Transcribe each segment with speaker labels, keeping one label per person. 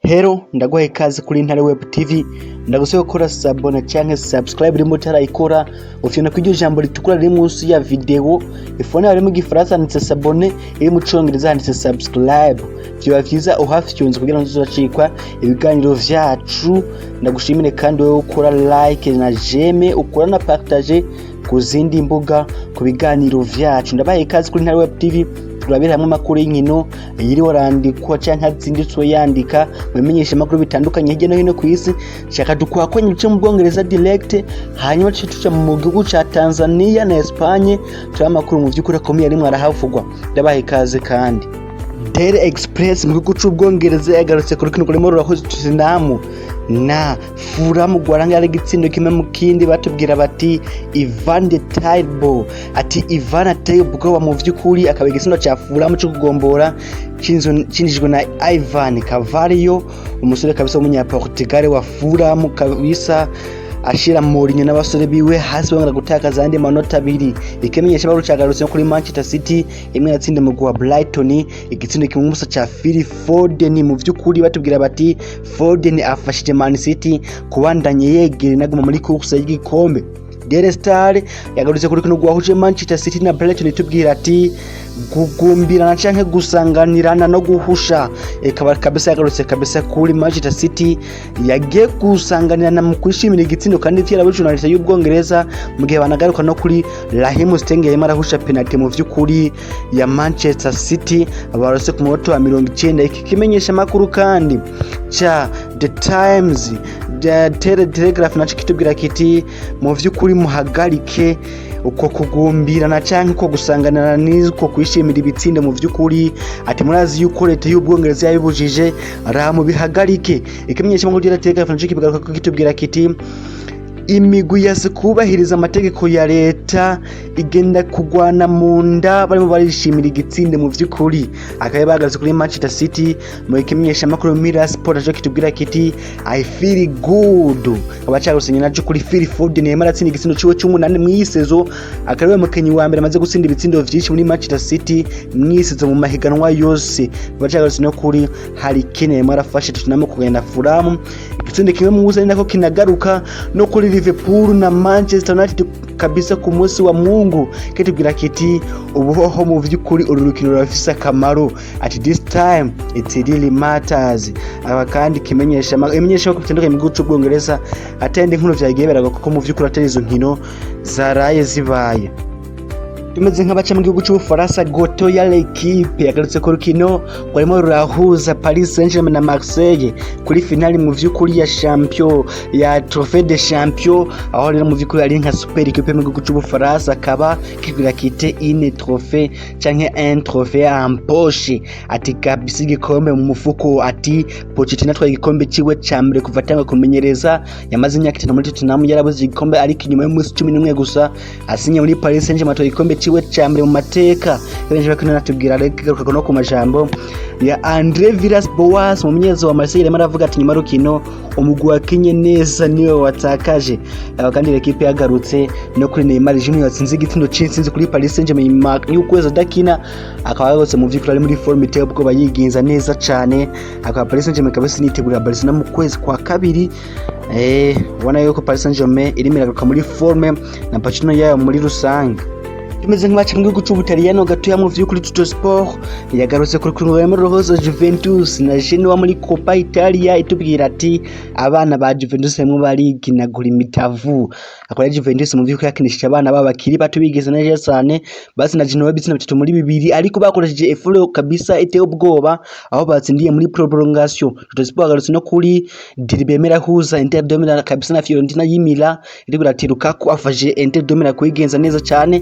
Speaker 1: Hello, ndaguhaye ikaze kuri Intare Web TV. Ndagusaba gukora sabone canke subscribe rimwe utarayikora, ufyona kw'iryo jambo ritukura riri munsi ya video. Ifone harimo igifaransa handitse sabone, iri mu congereza handitse subscribe. Vyoba vyiza uhafyonze kugira ngo uzuracikwa ibiganiro vyacu. Ndagushimire kandi wowe ukora like na j'aime, ukora na partager ku zindi mbuga ku biganiro vyacu. Ndabahaye ikaze kuri Intare Web TV. Turabira hamwe makuru y'inkino yiriwe arandikwa canke Yazindutse yandika bimenyesha makuru bitandukanye hirya no hino ku isi. Shaka dukwakonye bice mu Bwongereza direct, hanyuma tuca mu gihugu ca Tanzania na Espagne. Turi amakuru mu vy'ukuri akomeye arimwe arahavugwa. Ndabahaye ikaze kandi Daily Express mu gihugu c'Ubwongereza yagarutse ku rukino rurimo rurahuza Tottenham na Fulham gwaranga ari gitsindo kimwe mu kindi. Batubwira bati Ivan the Table ati Ivan Table wa mu vy'ukuri akaba igitsindo ca Fulham cyo kugombora cinjijwe na Ivan Cavario, umusore kabisa w'umunya Portugal wa Fulham kabisa, ashira Mourinho n'abasore biwe hasi bangara gutakaza andi manota abiri. Ikimenyesha baro cagarutse kuri Manchester City imwe yatsinde mu gwa Brighton igitsindo kimwe musa ca Phil Foden. Mu vy'ukuri batubwira bati Foden afashije Man City kubandanye yegere naguma muri course y'igikombe. Ter Stegen yagarutse kuri kino gwahuje Manchester City na Brighton, tubwira ati gugumbirana canke gusanganirana no guhusha. Ekaba kabisa yagarutse kabisa kuri Manchester City yagiye gusanganirana mu kwishimira igitsindo kandi cyarabujunalisa y'Ubwongereza mu gihe banagaruka no kuri Raheem Sterling yari marahusha penalty mu vy'ukuri ya Manchester City abarose ku munota wa 90. Iki kimenyesha makuru kandi cha The Times the Telegraph naco kitubwira kiti mu vy'ukuri muhagarike uko kugumbirana canke ko gusanganana n'uko kwishimira ibitsinde. Mu vy'ukuri ati murazi yuko leta y'Ubwongereza yabibujije aramu bihagarike. Ikimenyesha mu gihe Telegraph naco kibigaruka kitubwira kiti imigwi yase kubahiriza amategeko ya leta igenda kugwana mu nda barimo barishimira igitsinde. Mu vy'ukuri akaye bagarutse kuri Manchester City mu kimenyesha makuru Mirror Sport naco kitubwira kiti I feel good. Abacarusenye naco kuri Phil Foden yemara atsinda igitsindo ciwe cy'umunani mu yisezo, akariwe mukenyi wa mbere amaze gutsinda ibitsindo vyinshi muri Manchester City mwisezo mu mahiganwa yose. Abacarusenye no kuri Harry Kane yemara afashe Tottenham kugenda Fulham igitsindo kimwe mu uzani nako kinagaruka no kuri Liverpool na Manchester United kabisa ku munsi wa Mungu. Kitubwira kiti ubuhoho mu vy'ukuri ururukino rurafise akamaro, at this time it really matters. Aba kandi kimenyesha ko bitandukanye mu gihugu c'Ubwongereza atende inkuru vyagiye beraga kuko mu vy'ukuri atari izo nkino zaraye zibaye. Tumeze nk'abaca mu gihugu c'Ubufaransa Goto ya l'equipe yagarutse ku rukino rwarimo rurahuza Paris Saint-Germain na Marseille kuri finali mu vy'ukuri ya champion ya Trophée de Champion, aho rero mu vy'ukuri ari nka super equipe mu gihugu c'Ubufaransa akaba kigura kite une trophée canke un trophée en poche. Ati kabisa igikombe mu mufuko, ati Pochettino atwaye igikombe ciwe ca mbere kuva atanga kumenyereza. Yamaze imyaka 5 muri Tottenham yarabuze igikombe ariko inyuma y'umunsi 11 gusa asinye muri Paris Saint-Germain atwaye igikombe ciwe ca mbere mu mateka. Benje bakina natubwira reka no ku majambo ya Andre Villas-Boas mu munyezo wa Marseille yari aravuga ati nyuma rukino umugwi wa Kenya neza niwe watakaje. Kandi l'equipe yagarutse no kuri Neymar Junior yatsinze igitsindo cinsinze kuri Paris Saint-Germain y'ukwezi adakina, akaba yagose mu vy'ukuri ari muri form iteye ubwoba yigenza neza cane. Akaba Paris Saint-Germain kabisa nitegura Barcelona mu kwezi kwa kabiri. Ubona yuko Paris Saint-Germain irimo iragaruka muri forme na Pochettino yayo muri rusange. Tumeze nk'abaca mu gihugu c'Ubutaliyano gatuya mu vy'ukuri Tuttosport yagarutse kuri rurimo ruhoza Juventus na Genoa muri Coppa Italia. Itubwira ati abana ba Juventus bamwe bariginagura imitavu. Akora Juventus mu vy'ukuri yakinishije abana babakiri bato bigeze neza cyane, basi na Genoa bitsina bitatu muri bibiri ariko bakoresheje effort kabisa iteye ubwoba aho batsindiye muri prolongation. Tuttosport yagarutse no kuri derby mera huza Inter de Milan kabisa na Fiorentina y'Imila. Irigura ati Lukaku afaje Inter de Milan kuyigenza neza cyane,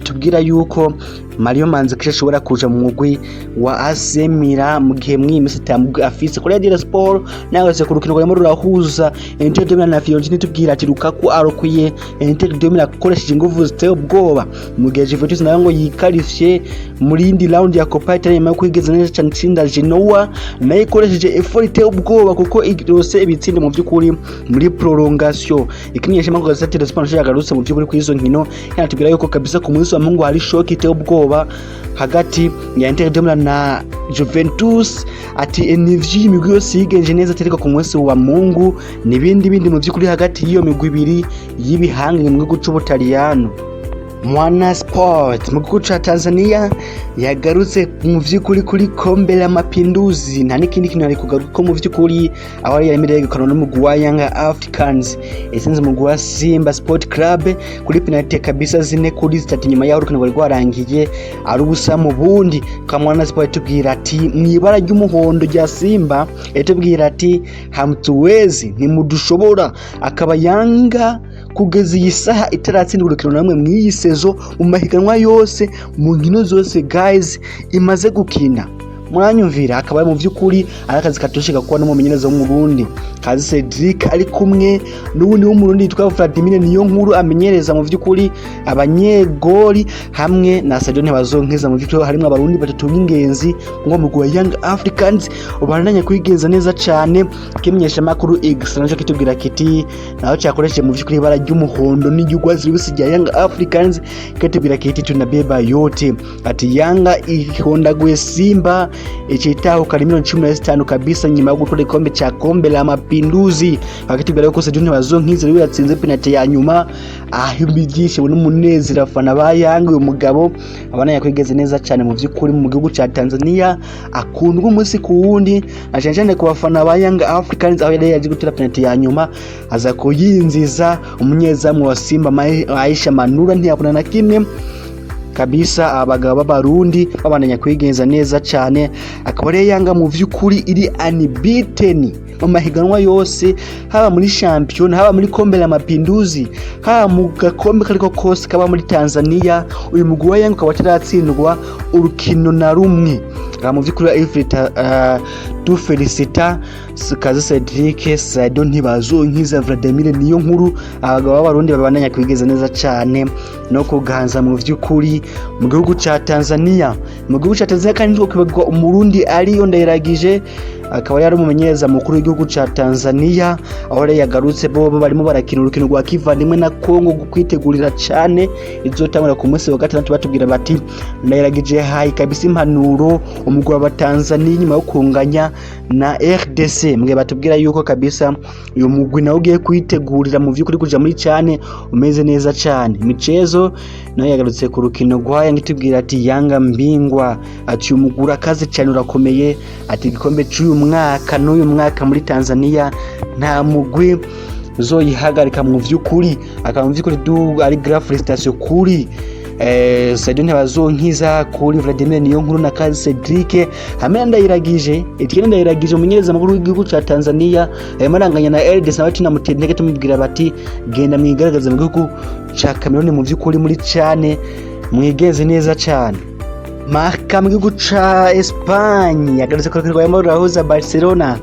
Speaker 1: tubwira yuko Mario Mandzukic ashobora kuja mu mugwi wa AC Milan mu gihe mwimisi tamugwi afise kuri Daily Sport. Nagarutse ku rukino rwarimo rurahuza Inter de Milan na Fiorentina. Tubwira ati Lukaku arokwiye Inter de Milan akoresheje inguvu ziteye ubwoba mu gihe Juventus nayo ngo yikarifye muri indi round ya Coppa Italia nyuma yo kwigeza neza cyane tsinda Genoa nayo ikoresheje effort iteye ubwoba kuko irose ibitsinde mu vy'ukuri muri prolongation. Ikimenyesha makuru ya Ter Stegen yagarutse mu vy'ukuri kuri izo nkino, yanatubwira yuko kabisa ku munsi wa Mungu hari shock iteye ubwoba hagati ya Intare na Juventus ati enivyi imigwi yose yigenje neza tereka ku munsi wa Mungu nibindi mu vyukuri hagati y'iyo migwi ibiri y'ibihanga mu gihugu c'Ubutaliyano. Mwana Sport mu gihugu ca Tanzania yagarutse mu vyukuri kuri kombe la mapinduzi nta n'ikindi kintu ari kugaruka ko mu vyukuri aho yaremereye gukana n'umugwi wa Young Africans esenze umugwi wa Simba Sport Club kuri penalty kabisa 4-3 nyuma yaho urukino rwarangiye ari ubusa mu bundi. Kamwana Sport tubwira ati mwibara ry'umuhondo rya Simba etubwira ati hamtuwezi ntimudushobora akaba Yanga kugeza iyi saha itaratsindwa urukino namwe mw'iyi sezo mu mahiganwa yose mu nkino zose guys imaze gukina. Mwanyumvira akaba mu vyukuri arakazi katoshika kuba n'umumenyereza w'umurundi kazi Cedric ari kumwe n'ubundi w'umurundi yitwa Vladimir niyo nkuru amenyereza mu vyukuri abanyegoli hamwe na Saido Ntibazonkiza mu vyukuri harimo abarundi batatu b'ingenzi ngo mu Young Africans ubananye kwigenza neza cyane kimenyesha makuru X naco kitubwira kiti naho cyakoresheje mu vyukuri bara ry'umuhondo n'igugwazi rubisi rya Young Africans kitubwira kiti tunabeba yote ati Yanga ihondaguye Simba ichitaho karimino 15 kabisa nyuma yo gutwara ikombe cha kombe la mapinduzi akitubwira ko Saido Ntibazonkiza rero yatsinze penalty ya nyuma ahimbigishe n'umunezero abafana ba Yanga uyu mugabo abananya kwigeze neza cyane mu vyukuri mu gihugu ca Tanzania akundwa umunsi ku wundi ajanjane ku bafana ba Young Africans aho yari yaje gutwara penalty ya nyuma aza kuyinziza umunyezamu wa Simba Aisha Manura ntiyabona na kimwe kabisa abagabo b'abarundi babandanya kwigenza neza cyane akaba ari Yanga mu vyukuri iri unbeaten mu mahiganwa yose haba muri champion haba muri kombe la mapinduzi haba mu gakombe kariko kose kaba muri Tanzania uyu mugwi wa Yanga ukaba ataratsindwa urukino na rumwe mu vyukuri Ifrita tu felicita kazi Cedric Saido Ntibazonkiza Vladimir niyo nkuru abagabo b'abarundi babandanya kwigeza neza cyane no kuganza mu vyukuri mu gihugu ca Tanzania kandi ngo kwibagwa umurundi ariyo ndayiragije akaba yari umumenyereza mukuru w'igihugu ca Tanzania aho yari yagarutse bo barimo barakina urukino rwa kivandimwe na Kongo kwitegurira cyane izotangura ku munsi wa gatandatu batubwira bati ndayiragije hayi kabisa impanuro umugwi wa Tanzania nyuma yo kunganya na RDC mwe batubwira yuko kabisa uyu mugwi nawo ugiye kwitegurira mu vyukuri kuja muri cyane umeze neza cyane michezo nayo yagarutse ku rukino rwa Yanga itubwira ati Yanga mbingwa ati umugura kaze cyane urakomeye ati igikombe cy'uyu mwaka n'uyu mwaka muri Tanzania nta mugwi uzoyihagarika mu vyukuri akaba mu vyukuri ari grand frustration kuri Saido Ntibazonkiza kuri Vladimir niyo nkuru na kazi Cedric hamwe ndayiragije umumenyereza mukuru w'igihugu ca Tanzania maranganya na RDC n'abati na mutendeke tumubwira bati genda mwigaragaza mu gihugu ca Cameroon mu vyukuri muri cyane mwigeze neza cyane. Marka mu gihugu ca Espagne yagarutse ko kirwa rahuza Barcelona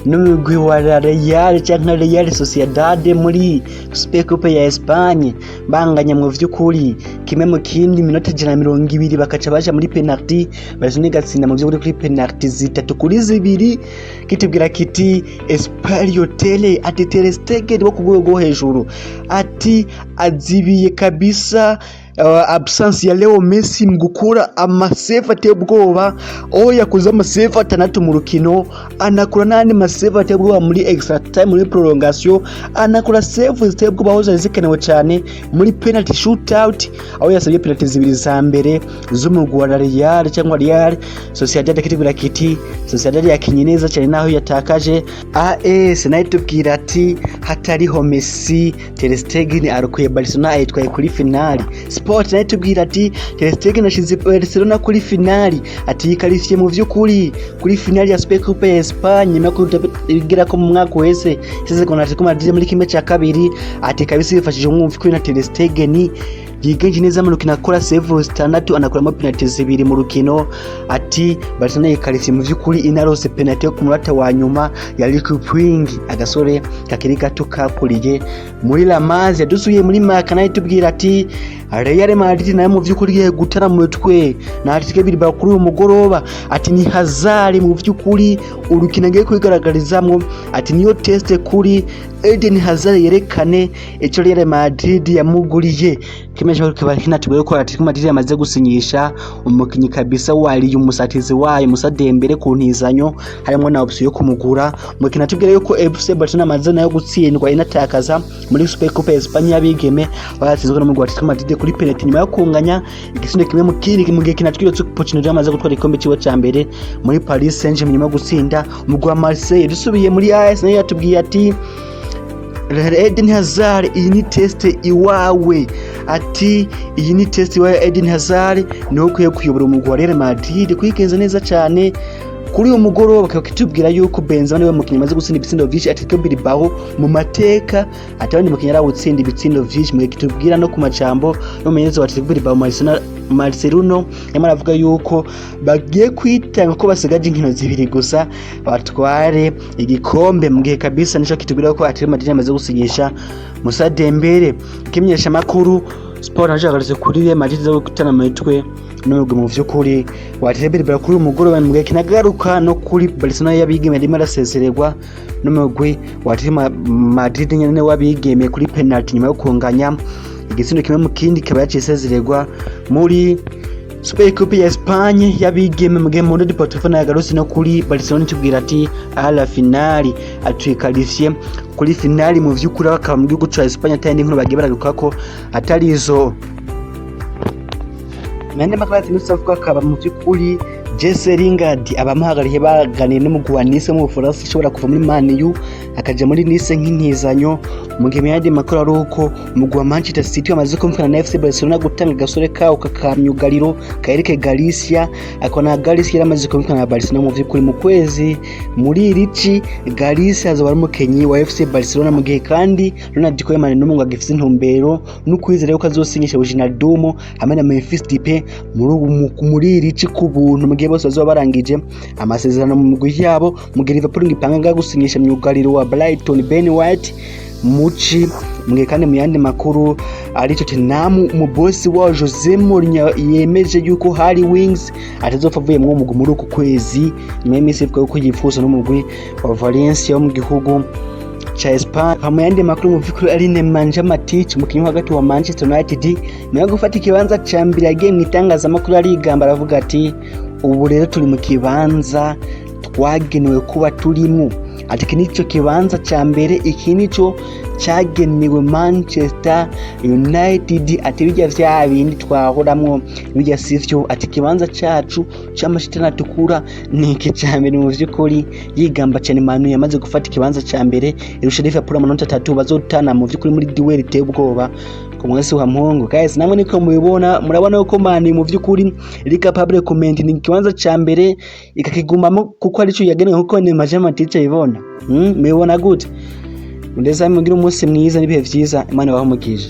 Speaker 1: n'umugwi wa Real cyangwa Real Sociedad muri Super Coupe ya Espagne banganya mu vyukuri kimwe mu kindi minota 120 bakaca baje muri penalty bazone gatsinda mu vyukuri kuri penalty 3-2 kitubwira kiti Español Tele ati Ter Stegen wo kugwego hejuru ati azibiye kabisa absence ya Leo Messi mgukura amasefa te ubwoba aho yakuza amasefa 6 mu rukino anakura nandi masefa te ubwoba muri extra time muri prolongation anakura save te ubwoba aho zikenewe cyane muri penalty shootout aho yasabye penalty 2 za mbere z'umugwi wa Real cyangwa Real Sociedad kitubwira kiti Sociedad yakinye neza cyane naho yatakaje AS nayo tubwira ati hatariho Messi Ter Stegen arukuye Barcelona ayitwaye kuri finali Sport nayo tubwira ati Ter Stegen ashize Barcelona kuri finali ati yikarifye mu vyukuri kuri finali ya Super Coupe ya Espagne nako tubigira ko mu mwaka wese size ko natiko Madrid muri kimwe cya kabiri ati kabisa yifashije umwumvi kuri na Ter Stegen yigenje neza mu rukino akora save 6 anakuramo penalty 2 mu rukino ati Barcelona yikarifye mu vyukuri inarose penalty yo ku murata wa nyuma ya Liverpool agasore kakiri gato kakuriye muri La Maze yadusuye muri Maka nayo tubwira ati Real Madrid nayo mu vyukuri ye gutara mu twe na Atletico Bilbao kuri uyu mugoroba ati ni Hazard mu vyukuri urukino ngiye kwigaragarizamwo ati niyo test kuri Eden Hazard yerekane ico Real Madrid yamuguriye kimenyesha ko kiba kinatubwiye ko Atletico Madrid yamaze gusinyisha umukinyi kabisa wari umusatizi wayo Musa Dembele ku ntizanyo harimo na option yo kumugura. Umukino atubwira yuko FC Barcelona amaze nayo gutsindwa inatakaza muri Super Coupe Espagne yabigeme batsinzwe n'umugwi wa Atletico Madrid kuri penalty nyuma yo kunganya igitsinde kimwe mu kindi mu gihe kinatwiretse ko Pochettino yamaze gutwara ikombe ciwe ca mbere muri Paris Saint-Germain nyuma yo gutsinda umugwi wa Marseille. Dusubiye muri AS nayo yatubwiye ati Eden Hazard iyi ni test iwawe, ati iyi ni test iwawe Eden Hazard niho ukwiye kuyobora umugwi wa Real Madrid kwikenza neza cyane. Kuri uyu mugoroba bakatubwira yuko Benzema niwe mukinnyi maze gutsinda ibitsindo vyinshi Atletico Bilbao mu mateka, atabandi mukinnyi arawutsinda ibitsindo vyinshi mu kitubwira no ku macambo n'umumenyereza wa Atletico Bilbao Marcelino yamara avuga yuko bagiye kwitanga ko basigaje inkino zibiri gusa batware igikombe mu gihe kabisa nico kitubwira ko Atletico Madrid yamaze gusinyisha Musa Dembele. Kimenyesha makuru Sport najagarije kuri Real Madrid zo gutana mitwe n'ubwo mu vy'ukuri waterebera kuri umugoroba mu gihe kinagaruka no kuri Barcelona yabigeme rimwe arasezererwa n'umugwi wa Atletico Madrid nyene wabigeme kuri penalty nyuma yo kunganya igitsina kimwe mu kindi kaba yacisezererwa muri Super Coupe ya Espagne yabigeme mu game de Portugal yagarutse no kuri Barcelona tubwira ati ala finali atwikalifiye kuri finali mu vy'ukuri bakaba mu gihugu ca Espagne atandi nkuru bagiye bararuka ko atari izo nande makarati nusavuga akaba mu vy'ukuri Jesse Lingard abamuhagariye baganiye n'umugwi wa Nice mu Bufaransa ishobora kuva muri Man U akaja muri Nice nk'intizanyo mu gihe yandi makuru ari uko umugwi wa Manchester City wamaze kumvikana na FC Barcelona gutanga gasore kawo kakamyugariro ka Eric Garcia akona Garcia yaramaze kumvikana na Barcelona mu vy'ukuri mu kwezi muri rici Garcia azoba ari umukenyi wa FC Barcelona mu gihe kandi Ronald Koeman n'umugwi agifite intumbero no kwizera yuko azosinyisha Wijnaldum hamwe na Memphis Depay muri rici kubuntu mu gihe bose bazoba barangije amasezerano mu mugwi yabo mu gihe Liverpool ngipanga gusinyisha myugariro wa Brighton Ben White muci mwe kandi mu yandi makuru ari Tottenham mu boss wa Jose Mourinho yemeje yuko Harry Winks atazopfa avuye mu mugwi muri uku kwezi nyuma y'imisi ivuga ko yifuza n'umugwi wa Valencia wo mu gihugu cha Espagne. Mu yandi makuru mu vy'ukuri ari Nemanja Matic umukinyi hagati wa Manchester United nayo gufata ikibanza ca mbere yagiye mu itangazamakuru arigamba aravuga ati ubu rero turi mu kibanza twagenewe kuba turimo, ati iki nico kibanza ca mbere, iki nico cyagenewe Manchester United, ati bijya vya bindi twahoramwo bijya sivyo, ati kibanza cyacu cy'amashitani atukura niki cyambere mu vy'ukuri yigamba cyane Manu yamaze gufata ikibanza cya mbere irusha Liverpool amanota 3 bazotana mu vy'ukuri muri duel iteye ubwoba ku mwese wa Mungu. Guys, namwe niko mubibona, murabona uko Manu mu vy'ukuri iri capable comment ni kibanza cya mbere ikakigumamo kuko ari cyo yagenewe kuko ni majama teacher ibona mubibona gute. Ndeza mugira umunsi mwiza n'ibihe vyiza, Imana baho umugisha.